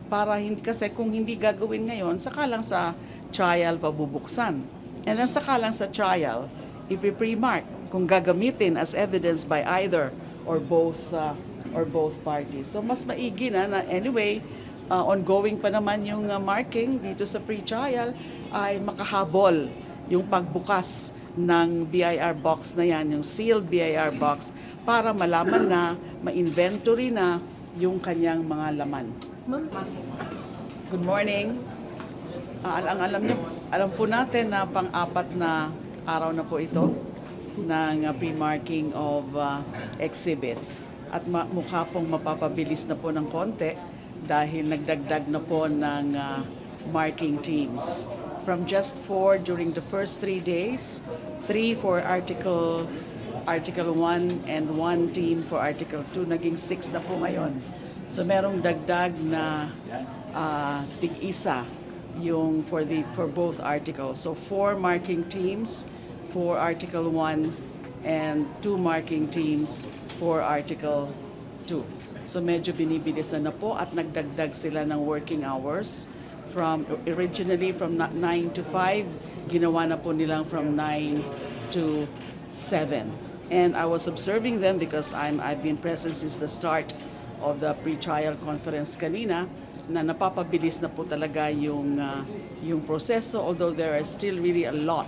para hindi, kasi kung hindi gagawin ngayon, saka lang sa trial pabubuksan. And then saka lang sa trial, ipi-pre-mark kung gagamitin as evidence by either or both parties. So mas maigi na anyway, ongoing pa naman yung marking dito sa pre-trial ay makahabol yung pagbukas ng BIR box na yan, yung sealed BIR box, para malaman na, ma-inventory na yung kanyang mga laman. Good morning. Alam po natin na pang-apat na araw na po ito ng pre-marking of exhibits. At mukha pong mapapabilis na po ng konti dahil nagdagdag na po ng marking teams. From just 4 during the first 3 days, 3 for Article 1 and 1 team for Article 2, naging 6 na po ngayon. So merong dagdag na tig-isa yung for both articles. So 4 marking teams for Article 1 and 2 marking teams for Article 2. So medyo binibilisan na po at nagdagdag sila ng working hours from originally from 9 to 5, ginawa na po nilang from 9 to 7. And I was observing them because I've been present since the start of the pre-trial conference kanina, na napapabilis na po talaga yung proseso, although there are still really a lot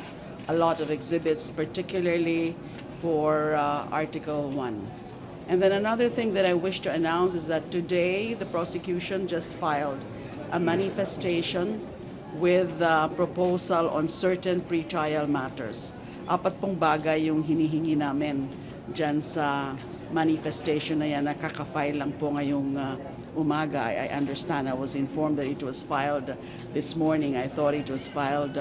of exhibits, particularly for Article 1. And then another thing that I wish to announce is that today the prosecution just filed a manifestation with a proposal on certain pre-trial matters. 4 pong bagay yung hinihingi namin dyan sa manifestation na yan, nakaka-file lang po ngayong umaga. I understand, I was informed that it was filed this morning. I thought it was filed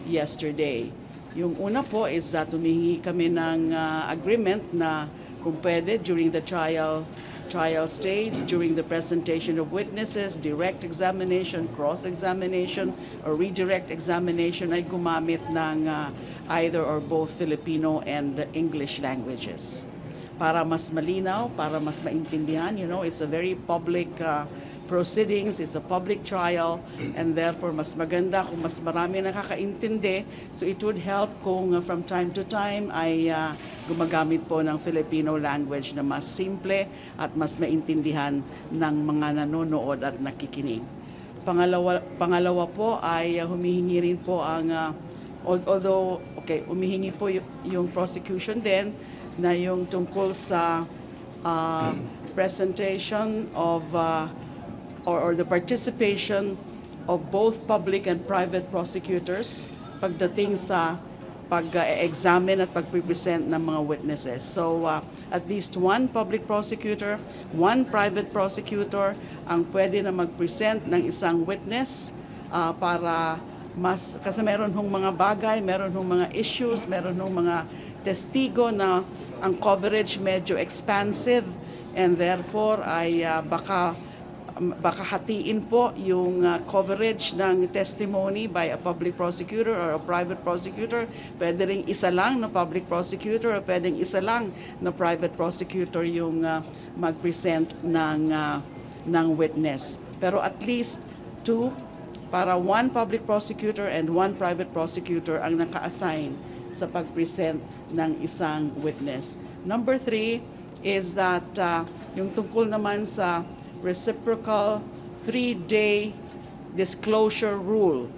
yesterday. Yung una po is that humihingi kami ng agreement na kung pwede during the trial stage, during the presentation of witnesses, direct examination, cross-examination, or redirect examination ay gumamit ng either or both Filipino and English languages. Para mas malinaw, para mas maintindihan, it's a very public proceedings, it's a public trial, and therefore mas maganda kung mas marami nakakaintindi. So it would help kung from time to time ay gumagamit po ng Filipino language na mas simple at mas maintindihan ng mga nanonood at nakikinig. Pangalawa po ay humihingi rin po ang, humihingi po yung prosecution din na yung tungkol sa presentation of or the participation of both public and private prosecutors pagdating sa pag-examine at pag-present ng mga witnesses. So at least 1 public prosecutor, 1 private prosecutor ang pwede na mag-present ng isang witness para kasi meron hong mga bagay, meron hong mga issues, meron hong mga testigo na ang coverage medyo expansive, and therefore ay baka hatiin po yung coverage ng testimony by a public prosecutor or a private prosecutor. Pwede ring isa lang na public prosecutor o pwedeng isa lang na private prosecutor yung mag-present ng witness. Pero at least 2, para 1 public prosecutor and 1 private prosecutor ang naka-assign sa pag-present ng isang witness. Number 3 is that yung tungkol naman sa reciprocal 3-day disclosure rule,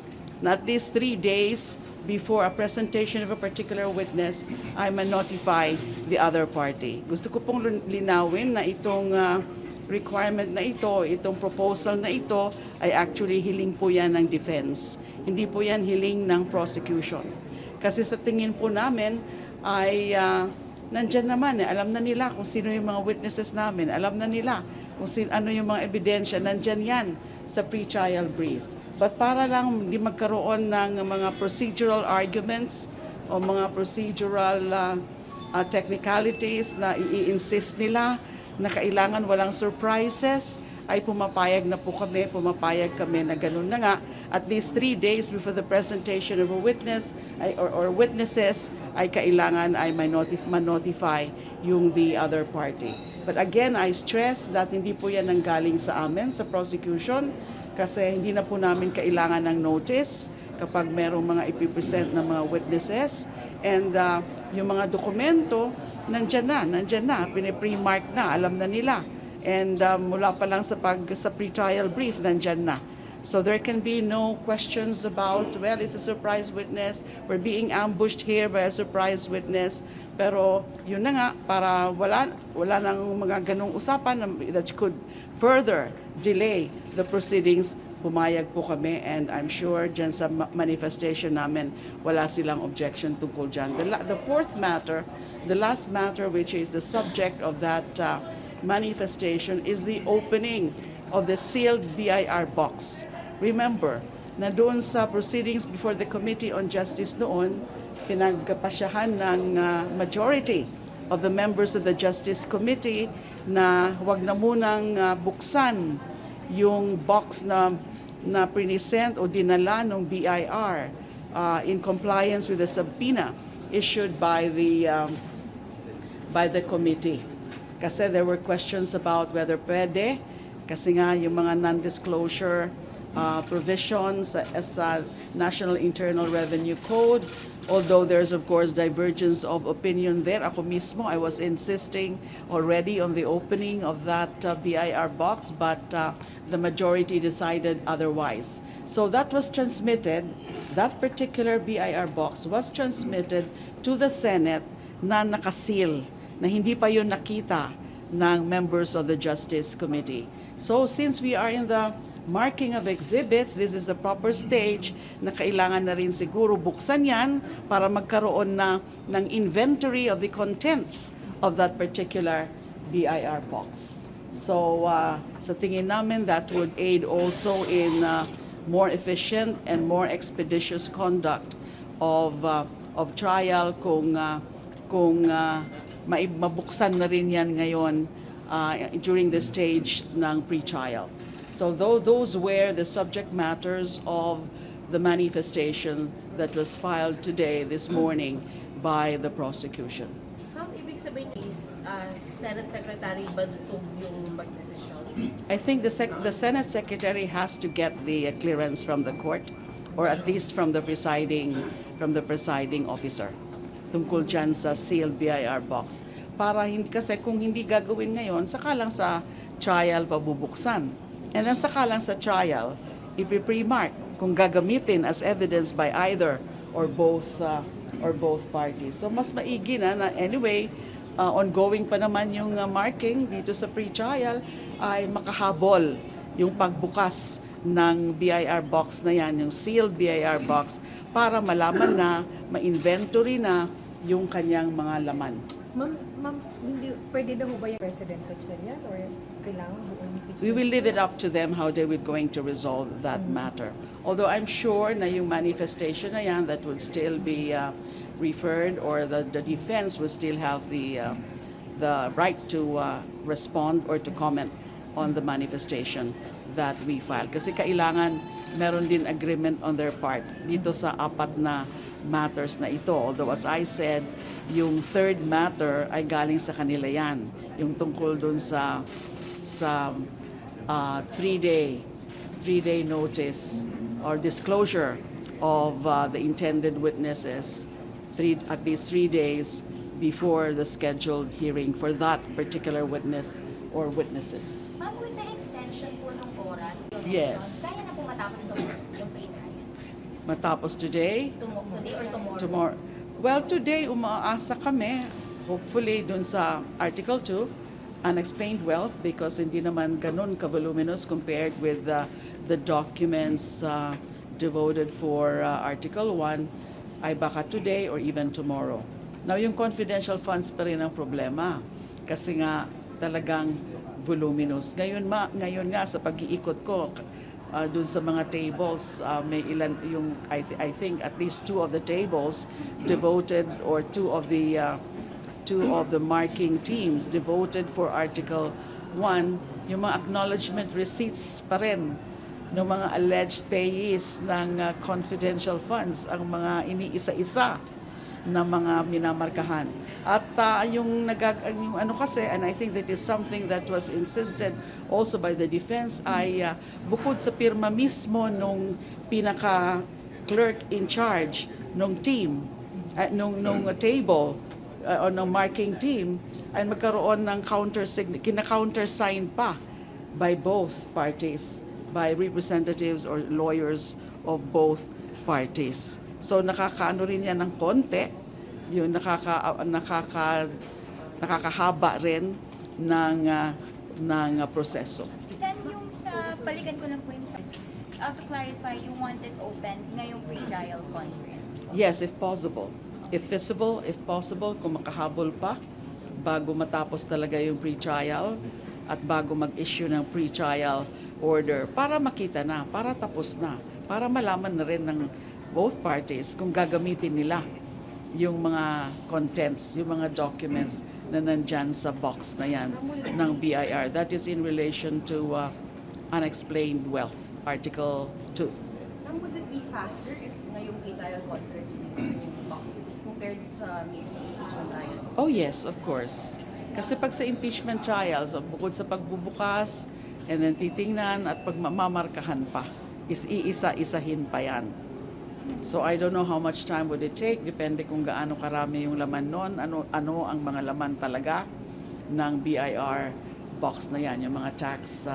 na at least 3 days before a presentation of a particular witness, I may notify the other party. Gusto ko pong linawin na itong requirement na ito, itong proposal na ito, ay actually hiling po yan ng defense. Hindi po yan hiling ng prosecution. Kasi sa tingin po namin ay nandyan naman, alam na nila kung sino yung mga witnesses namin, alam na nila kung ano yung mga ebidensya, nandyan yan sa pre-trial brief. But para lang hindi magkaroon ng mga procedural arguments o mga procedural technicalities na i-insist nila na kailangan walang surprises, ay pumapayag kami na ganun na nga. At least 3 days before the presentation of a witness or witnesses ay kailangan ay ma-notify yung the other party. But again, I stress that hindi po yan nanggaling sa amin, sa prosecution, kasi hindi na po namin kailangan ng notice kapag merong mga ipipresent ng mga witnesses. And yung mga dokumento, nandyan na, pinipremark na, alam na nila. And mula pa lang sa pre-trial brief, nandyan na. So there can be no questions about, well, it's a surprise witness, we're being ambushed here by a surprise witness. Pero yun na nga, para wala nang mga ganong usapan that could further delay the proceedings, pumayag po kami, and I'm sure dyan sa manifestation namin, wala silang objection tungkol dyan. The fourth matter, the last matter which is the subject of that manifestation is the opening of the sealed BIR box. Remember, na doon sa proceedings before the Committee on Justice noon, pinagpasyahan ng majority of the members of the Justice Committee na huwag na munang buksan yung box na present o dinala ng BIR in compliance with the subpoena issued by the committee. Kasi there were questions about whether pwede, kasi nga yung mga non-disclosure provisions as National Internal Revenue Code, although there's of course divergence of opinion there. Ako mismo, I was insisting already on the opening of that BIR box, but the majority decided otherwise. So that was transmitted, that particular BIR box was transmitted to the Senate na nakasil, na hindi pa yun nakita ng members of the Justice Committee. So since we are in the marking of exhibits, this is the proper stage na kailangan na rin siguro buksan yan para magkaroon na ng inventory of the contents of that particular BIR box. So sa tingin namin, that would aid also in more efficient and more expeditious conduct of trial kung mabuksan na rin yan ngayon during the stage ng pre-trial. So those were the subject matters of the manifestation that was filed today, this morning, by the prosecution. Ma'am, ibig sabihin is Senate Secretary Badutog yung magdesisyon? I think the Senate Secretary has to get the clearance from the court, or at least from the presiding officer, tungkol dyan sa sealed BIR box. Para kasi kung hindi gagawin ngayon, saka lang sa trial pabubuksan. And then saka lang sa trial, ipi-premark kung gagamitin as evidence by either or both parties. So mas maigi na anyway, ongoing pa naman yung marking dito sa pre-trial, ay makahabol yung pagbukas ng BIR box na yan, yung sealed BIR box, para malaman na, ma-inventory na yung kanyang mga laman. Ma'am, hindi pwede daw ba yung President Kutsalyan or kailangan buong impeachment? We will leave it up to them how they were going to resolve that matter. Although I'm sure na yung manifestation na yan, that will still be referred, or the defense will still have the right to respond or to comment on the manifestation that we filed. Kasi kailangan meron din agreement on their part dito sa apat na matters na ito. Although as I said, yung third matter ay galing sa kanila yan. Yung tungkol dun sa 3-day notice or disclosure of the intended witnesses at least 3 days before the scheduled hearing for that particular witness or witnesses. Ma'am, with the extension po ng oras, Yes. kaya na po matapos yung pre-trial? Matapos today? Today or tomorrow? Tomorrow. Well, today umaasa kami, hopefully dun sa Article 2, unexplained wealth, because hindi naman ganun ka-voluminous compared with the documents devoted for Article 1, ay baka today or even tomorrow. Now, yung confidential funds pa rin ang problema, kasi nga talagang voluminous. Ngayon nga sa pag-iikot ko, dun sa mga tables, may ilan yung I think at least 2 of the tables devoted, or 2 of the marking teams devoted for Article 1, yung mga acknowledgement receipts pa rin ng mga alleged payees ng confidential funds, ang mga iniisa-isa na mga minamarkahan. At yung ano kasi, and I think that is something that was insisted also by the defense, ay bukod sa pirma mismo nung pinaka clerk in charge nung team, nung table, o ng marking team, ay magkaroon ng kina-countersign pa by both parties, by representatives or lawyers of both parties. So nakakaano rin yan ng konti, yung nakakahaba rin ng proseso. Sen, yung sa, balikan ko lang po yung sa, to clarify, you wanted open ngayong pre-trial conference. Yes, if possible. If feasible, if possible, kung makahabol pa, bago matapos talaga yung pre-trial at bago mag-issue ng pre-trial order, para makita na, para tapos na, para malaman na rin ng both parties kung gagamitin nila yung mga contents, yung mga documents na nandyan sa box na yan ng BIR. That is in relation to unexplained wealth, Article 2. Would it be faster if ngayong pre-trial conference yung box compared sa mismo impeachment trial? Oh yes, of course. Kasi pag sa impeachment trials, bukod sa pagbubukas, and then titingnan at pagmamarkahan pa, is iisa-isahin pa yan. So I don't know how much time would it take, depende kung gaano karami yung laman nun, ano ang mga laman talaga ng BIR box na yan, yung mga tax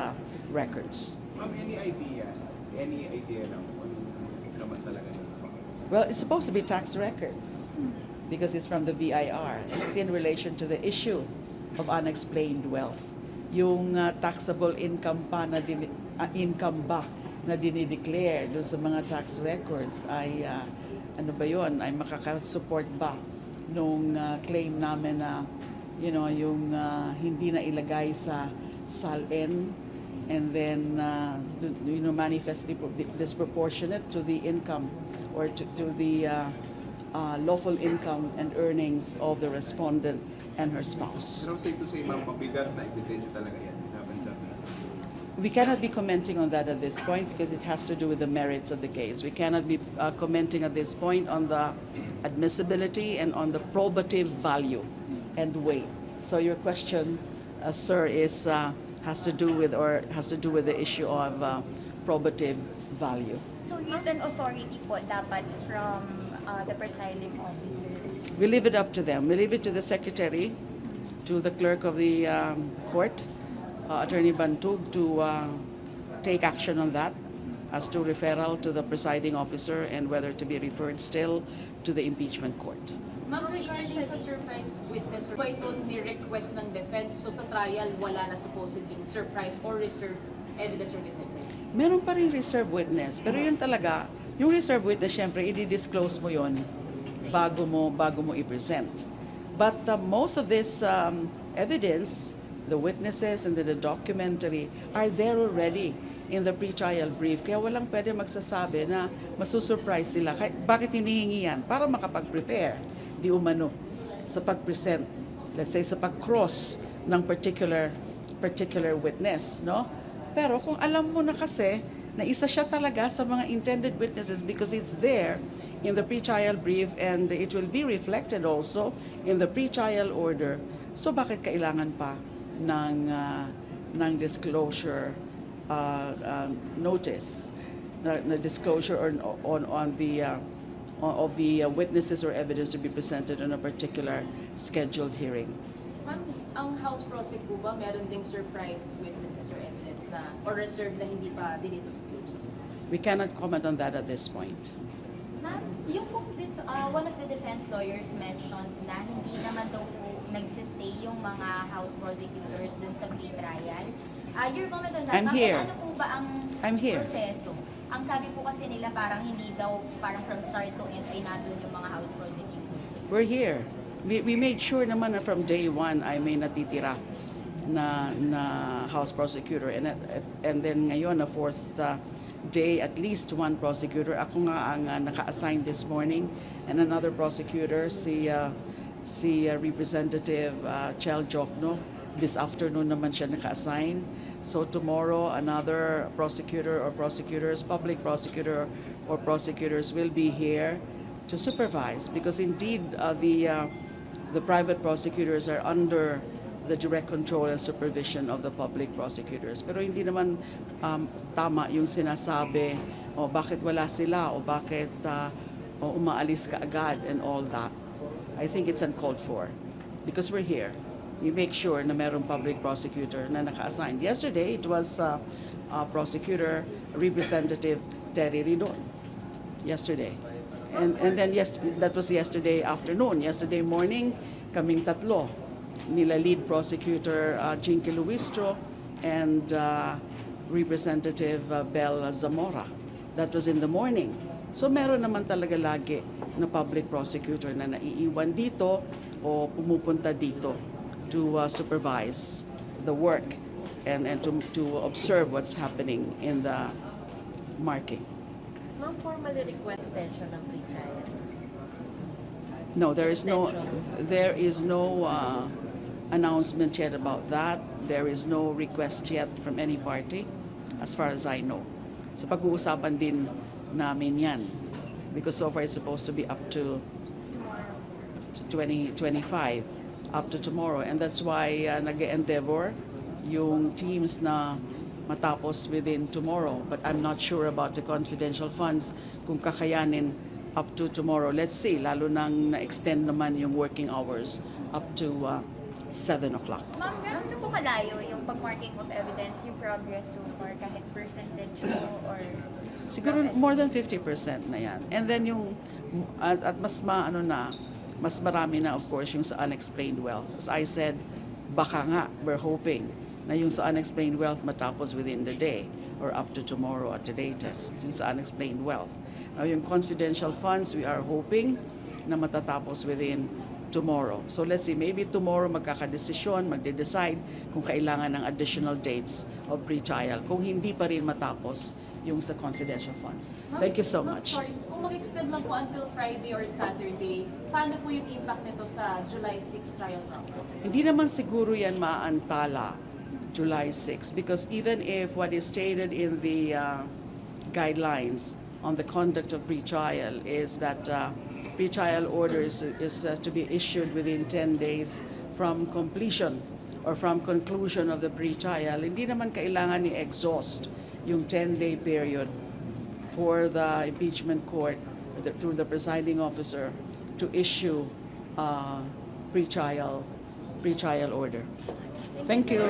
records. Ma'am, any idea lang kung ano naman talaga yung box? Well, it's supposed to be tax records because it's from the BIR. It's in relation to the issue of unexplained wealth. Yung taxable income pa na income ba na dinideclare doon sa mga tax records ay ano ba yon, ay makaka-support ba nung claim namin na yung hindi na ilagay sa SALN and then manifestly disproportionate to the income or to the lawful income and earnings of the respondent and her spouse. Pero safe to say, ma'am, mabigat na ebidensya talaga yan. Dapat sa We cannot be commenting on that at this point because it has to do with the merits of the case. We cannot be commenting at this point on the admissibility and on the probative value and weight. So your question, sir, has to do with the issue of probative value. So written authority po dapat from the presiding officer. We leave it up to them. We leave it to the secretary, to the clerk of the court, Attorney Bantug, to take action on that as to referral to the presiding officer and whether to be referred still to the impeachment court. Ma'am, regarding sa surprise witness, ba ito ni-request ng defense? So sa trial, wala na supposedly surprise or reserved evidence or witnesses? Meron pa rin reserve witness, pero yun talaga, yung reserve witness, syempre, i-disclose mo yun bago mo i-present. But most of this evidence, the witnesses and the documentary are there already in the pre-trial brief. Kaya walang pwede magsasabi na masusurprise sila. Bakit hinihingi yan? Para makapag-prepare, di umano, sa pag-present, let's say sa pag-cross ng particular witness, no? Pero kung alam mo na kasi na isa siya talaga sa mga intended witnesses because it's there in the pre-trial brief and it will be reflected also in the pre-trial order, so bakit kailangan pa ng disclosure notice, na disclosure on the of the witnesses or evidence to be presented on a particular scheduled hearing. Ma'am, ang House Prosec po ba meron ding surprise witnesses or evidence na or reserved na hindi pa dinidisclose? We cannot comment on that at this point. Ma'am, yung one of the defense lawyers mentioned na hindi naman daw po nagsistay yung mga House prosecutors dun sa pre-trial. Your comment on that, I'm ma'am, here. and ano po ba ang I'm here. proseso? Ang sabi po kasi nila parang hindi daw, parang from start to end ay nandun yung mga House prosecutors. We're here. We made sure naman na from day one ay may natitira na House prosecutor and then ngayon na fourth day at least one prosecutor. Ako nga ang naka-assign this morning and another prosecutor si Representative Chel Jokno. This afternoon naman siya naka-assign. So tomorrow another prosecutor or prosecutors, public prosecutor or prosecutors will be here to supervise, because indeed the private prosecutors are under the direct control and supervision of the public prosecutors. Pero hindi naman tama yung sinasabi, o bakit wala sila, o bakit umaalis ka agad and all that. I think it's uncalled for, because we're here. We make sure na merong public prosecutor na naka-assign. Yesterday, it was Prosecutor Representative Terry Ridon. Yesterday. And then that was yesterday afternoon. Yesterday morning, kaming tatlo. Nila lead prosecutor Jinky Luistro and Representative Bel Zamora. That was in the morning. So meron naman talaga lagi na public prosecutor na naiiwan dito o pumupunta dito to supervise the work and to observe what's happening in the marking. Ma'am, formally request extension ng pre-trial. No, there is no announcement yet about that. There is no request yet from any party, as far as I know. So pag-uusapan din namin yan, because so far it's supposed to be up to 2025, up to tomorrow, and that's why nag-endeavor yung teams na matapos within tomorrow. But I'm not sure about the confidential funds kung kakayanin up to tomorrow. Let's see, lalo nang na-extend naman yung working hours up to 7 o'clock. Ma'am, gano'n po kalayo yung pag-marking of evidence, yung progress so far, kahit percentage mo or... Siguro more than 50% na yan. And then yung, at mas mas marami na of course yung sa unexplained wealth. As I said, baka nga, we're hoping na yung sa unexplained wealth matapos within the day or up to tomorrow at the latest, yung sa unexplained wealth. Now yung confidential funds, we are hoping na matatapos within tomorrow. So let's see, maybe tomorrow magkakadesisyon, magde-decide kung kailangan ng additional dates of pre-trial. Kung hindi pa rin matapos yung sa confidential funds. Thank you so much. Sorry, kung mag-extend lang po until Friday or Saturday, paano po yung impact nito sa July 6 trial round? Hindi naman siguro yan maantala July 6, because even if what is stated in the guidelines on the conduct of pre-trial is that pre-trial orders is to be issued within 10 days from completion or from conclusion of the pre-trial, hindi naman kailangan ni-exhaust yung 10-day period for the impeachment court through the presiding officer to issue pre-trial order. Thank you.